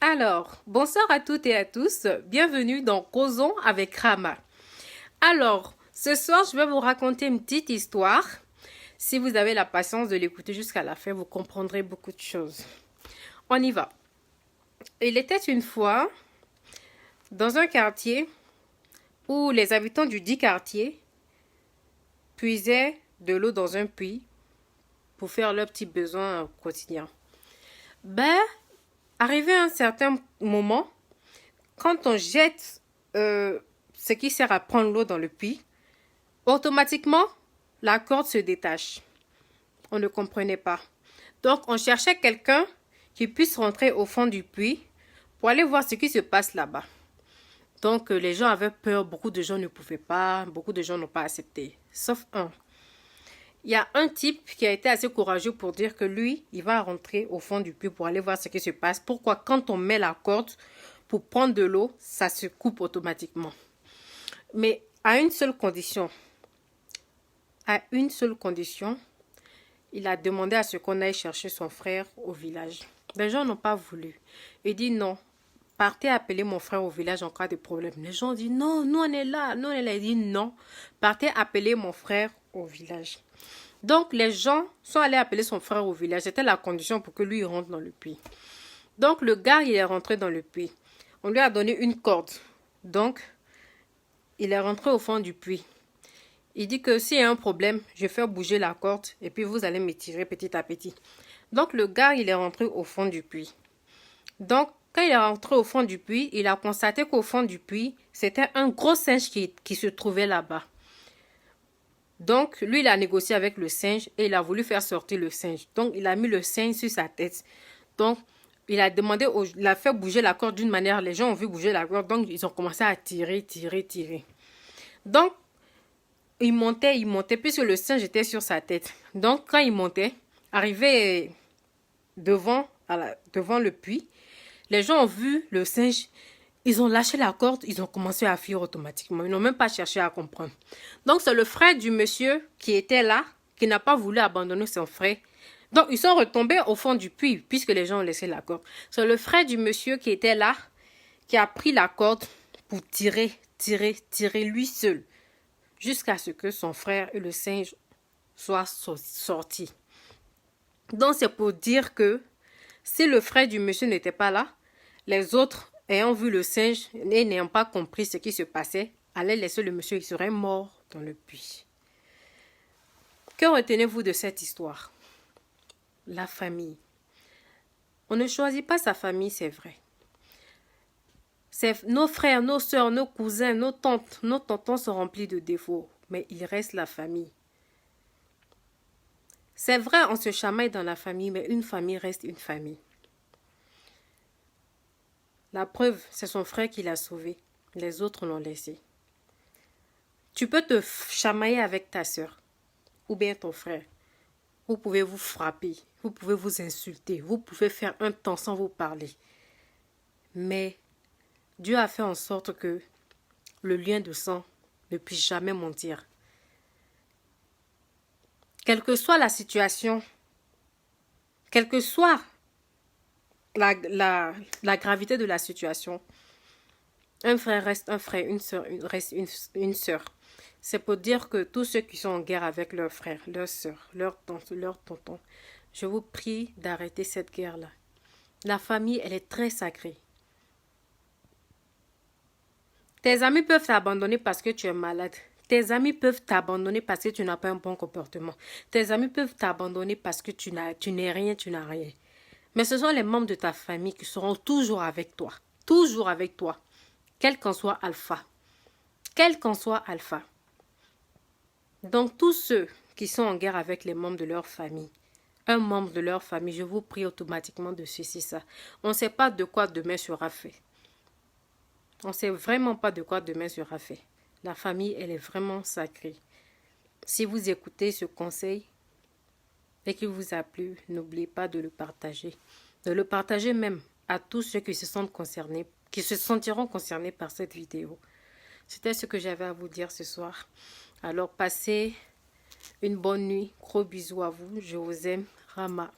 Alors, bonsoir à toutes et à tous. Bienvenue dans Causons avec Rama. Alors, ce soir, je vais vous raconter une petite histoire. Si vous avez la patience de l'écouter jusqu'à la fin, vous comprendrez beaucoup de choses. On y va. Il était une fois dans un quartier où les habitants du dit quartier puisaient de l'eau dans un puits pour faire leurs petits besoins quotidiens. Ben, arrivé à un certain moment, quand on jette ce qui sert à prendre l'eau dans le puits, automatiquement, la corde se détache. On ne comprenait pas. Donc, on cherchait quelqu'un qui puisse rentrer au fond du puits pour aller voir ce qui se passe là-bas. Donc, les gens avaient peur, beaucoup de gens ne pouvaient pas, beaucoup de gens n'ont pas accepté, sauf un. Il y a un type qui a été assez courageux pour dire que lui, il va rentrer au fond du puits pour aller voir ce qui se passe. Pourquoi quand on met la corde pour prendre de l'eau, ça se coupe automatiquement. Mais à une seule condition. À une seule condition, il a demandé à ce qu'on aille chercher son frère au village. Les gens n'ont pas voulu. Il dit non, partez appeler mon frère au village en cas de problème. Les gens disent non, nous on est là, nous on est là. Il dit non, partez appeler mon frère au village. Donc les gens sont allés appeler son frère au village. C'était la condition pour que lui rentre dans le puits. Donc le gars, il est rentré dans le puits. On lui a donné une corde. Donc, il est rentré au fond du puits. Il dit que s'il y a un problème, je vais faire bouger la corde et puis vous allez me tirer petit à petit. Donc, le gars, il est rentré au fond du puits. Donc, quand il est rentré au fond du puits, il a constaté qu'au fond du puits, c'était un gros singe qui se trouvait là-bas. Donc, lui, il a négocié avec le singe et il a voulu faire sortir le singe. Donc, il a mis le singe sur sa tête. Donc, il a demandé, il a fait bouger la corde d'une manière, les gens ont vu bouger la corde, donc ils ont commencé à tirer. Donc, il montait, puisque le singe était sur sa tête. Donc, quand il montait, arrivé devant le puits, les gens ont vu le singe, ils ont lâché la corde, ils ont commencé à fuir automatiquement. Ils n'ont même pas cherché à comprendre. Donc, c'est le frère du monsieur qui était là, qui n'a pas voulu abandonner son frère. Donc, ils sont retombés au fond du puits, puisque les gens ont laissé la corde. C'est le frère du monsieur qui était là, qui a pris la corde pour tirer lui seul, jusqu'à ce que son frère et le singe soient sortis. Donc, c'est pour dire que si le frère du monsieur n'était pas là, les autres, ayant vu le singe et n'ayant pas compris ce qui se passait, allaient laisser le monsieur, il serait mort dans le puits. Que retenez-vous de cette histoire? La famille. On ne choisit pas sa famille, c'est vrai. Nos frères, nos soeurs, nos cousins, nos tantes, nos tontons sont remplis de défauts, mais il reste la famille. C'est vrai, on se chamaille dans la famille, mais une famille reste une famille. La preuve, c'est son frère qui l'a sauvé. Les autres l'ont laissé. Tu peux te chamailler avec ta soeur ou bien ton frère. Vous pouvez vous frapper, vous pouvez vous insulter, vous pouvez faire un temps sans vous parler. Mais Dieu a fait en sorte que le lien de sang ne puisse jamais mentir. Quelle que soit la situation, quelle que soit la gravité de la situation, un frère reste un frère, une soeur reste une soeur. C'est pour dire que tous ceux qui sont en guerre avec leurs frères, leurs soeurs, leurs tantes, leurs tontons, je vous prie d'arrêter cette guerre-là. La famille, elle est très sacrée. Tes amis peuvent t'abandonner parce que tu es malade. Tes amis peuvent t'abandonner parce que tu n'as pas un bon comportement. Tes amis peuvent t'abandonner parce que tu n'es rien, tu n'as rien. Mais ce sont les membres de ta famille qui seront toujours avec toi. Toujours avec toi. Quel qu'en soit Alpha. Quel qu'en soit Alpha. Donc tous ceux qui sont en guerre avec les membres de leur famille, un membre de leur famille, je vous prie automatiquement de cesser ça. On ne sait pas de quoi demain sera fait. On ne sait vraiment pas de quoi demain sera fait. La famille, elle est vraiment sacrée. Si vous écoutez ce conseil et qu'il vous a plu, n'oubliez pas de le partager. De le partager même à tous ceux qui se sentent concernés, qui se sentiront concernés par cette vidéo. C'était ce que j'avais à vous dire ce soir. Alors passez une bonne nuit. Gros bisous à vous. Je vous aime. Rama.